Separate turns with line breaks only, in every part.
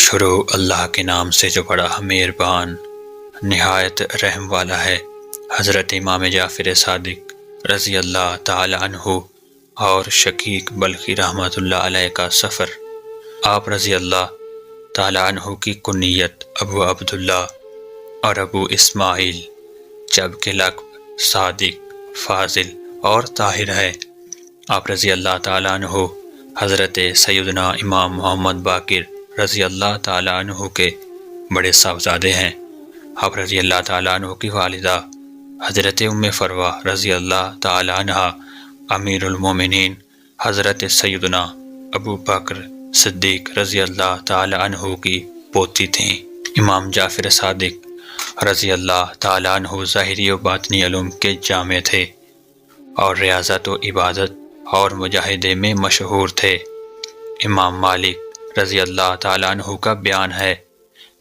شروع اللہ کے نام سے جو بڑا مہربان نہایت رحم والا ہے۔ حضرت امام جعفر صادق رضی اللہ تعالی عنہ اور شقیق بلخی رحمۃ اللہ علیہ کا سفر۔ آپ رضی اللہ تعالی عنہ کی کنیت ابو عبداللہ اور ابو اسماعیل جبکہ لقب صادق، فاضل اور طاہر ہے۔ آپ رضی اللہ تعالی عنہ حضرت سیدنا امام محمد باقر رضی اللہ تعالی عنہ کے بڑے صاحبزادے ہیں۔ آپ رضی اللہ تعالی عنہ کی والدہ حضرت ام فروہ رضی اللہ تعالی عنہ امیر المومنین حضرت سیدنا ابو بکر صدیق رضی اللہ تعالی عنہ کی پوتی تھیں۔ امام جعفر صادق رضی اللہ تعالی عنہ ظاہری و باطنی علوم کے جامع تھے اور ریاضت و عبادت اور مجاہدے میں مشہور تھے۔ امام مالک رضی اللہ تعالی عنہ کا بیان ہے،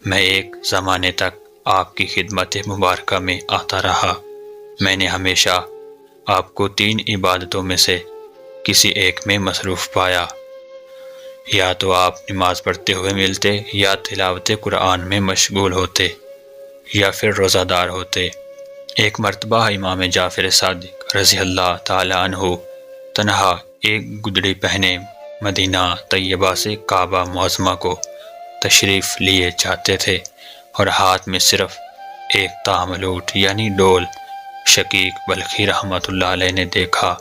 میں ایک زمانے تک آپ کی خدمت مبارکہ میں آتا رہا۔ میں نے ہمیشہ آپ کو 3 عبادتوں میں سے کسی ایک میں مصروف پایا، یا تو آپ نماز پڑھتے ہوئے ملتے، یا تلاوت قرآن میں مشغول ہوتے، یا پھر روزہ دار ہوتے۔ ایک مرتبہ امام جعفر صادق رضی اللہ تعالی عنہ تنہا ایک گدڑی پہنے مدینہ طیبہ سے کعبہ معظمہ کو تشریف لیے جاتے تھے اور ہاتھ میں صرف ایک تاملوٹ یعنی ڈول۔ شقیق بلخی رحمۃ اللہ علیہ نے دیکھا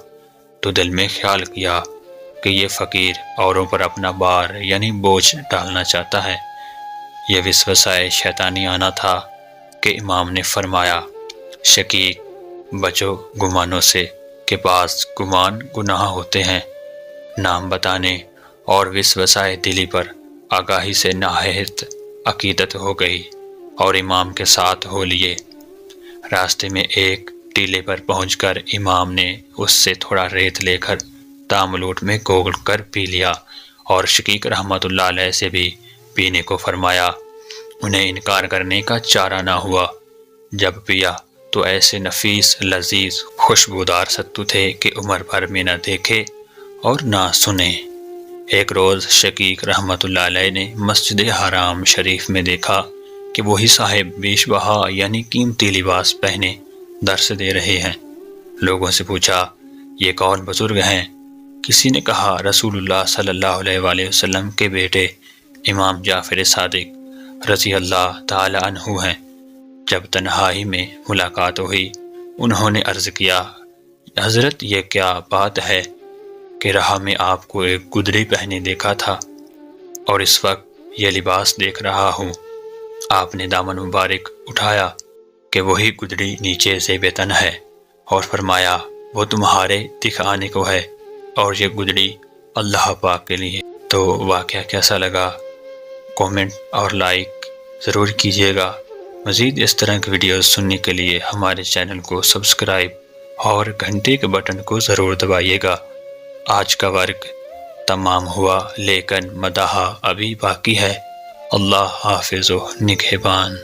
تو دل میں خیال کیا کہ یہ فقیر اوروں پر اپنا بار یعنی بوجھ ڈالنا چاہتا ہے۔ یہ وسوسہ شیطانی آنا تھا کہ امام نے فرمایا، شقیق بچو گمانوں سے کہ بعض گمان گناہ ہوتے ہیں۔ نام بتانے اور وسوسہ دلی پر آگاہی سے نہایت عقیدت ہو گئی اور امام کے ساتھ ہو لیے۔ راستے میں ایک ٹیلے پر پہنچ کر امام نے اس سے تھوڑا ریت لے کر تاملوٹ میں گھول کر پی لیا اور شقیق رحمۃ اللہ علیہ سے بھی پینے کو فرمایا۔ انہیں انکار کرنے کا چارہ نہ ہوا۔ جب پیا تو ایسے نفیس، لذیذ، خوشبودار ستو تھے کہ عمر بھر میں نہ دیکھے اور نہ سنے۔ ایک روز شقیق رحمۃ اللہ علیہ نے مسجد حرام شریف میں دیکھا کہ وہی صاحب بیش بہا یعنی قیمتی لباس پہنے درس دے رہے ہیں۔ لوگوں سے پوچھا، یہ کون بزرگ ہیں؟ کسی نے کہا، رسول اللہ صلی اللہ علیہ وآلہ وسلم کے بیٹے امام جعفر صادق رضی اللہ تعالی عنہ ہیں۔ جب تنہائی میں ملاقات ہوئی، انہوں نے عرض کیا، حضرت یہ کیا بات ہے کہ راہ میں آپ کو ایک گدڑی پہنے دیکھا تھا اور اس وقت یہ لباس دیکھ رہا ہوں۔ آپ نے دامن مبارک اٹھایا کہ وہی گدڑی نیچے زیب تن ہے اور فرمایا، وہ تمہارے دکھانے کو ہے اور یہ گدڑی اللہ پاک کے لیے۔ تو واقعہ کیسا لگا کومنٹ اور لائک ضرور کیجیے گا۔ مزید اس طرح کی ویڈیوز سننے کے لیے ہمارے چینل کو سبسکرائب اور گھنٹی کے بٹن کو ضرور دبائیے گا۔ آج کا ورق تمام ہوا لیکن مداح ابھی باقی ہے۔ اللہ حافظ و نگہبان۔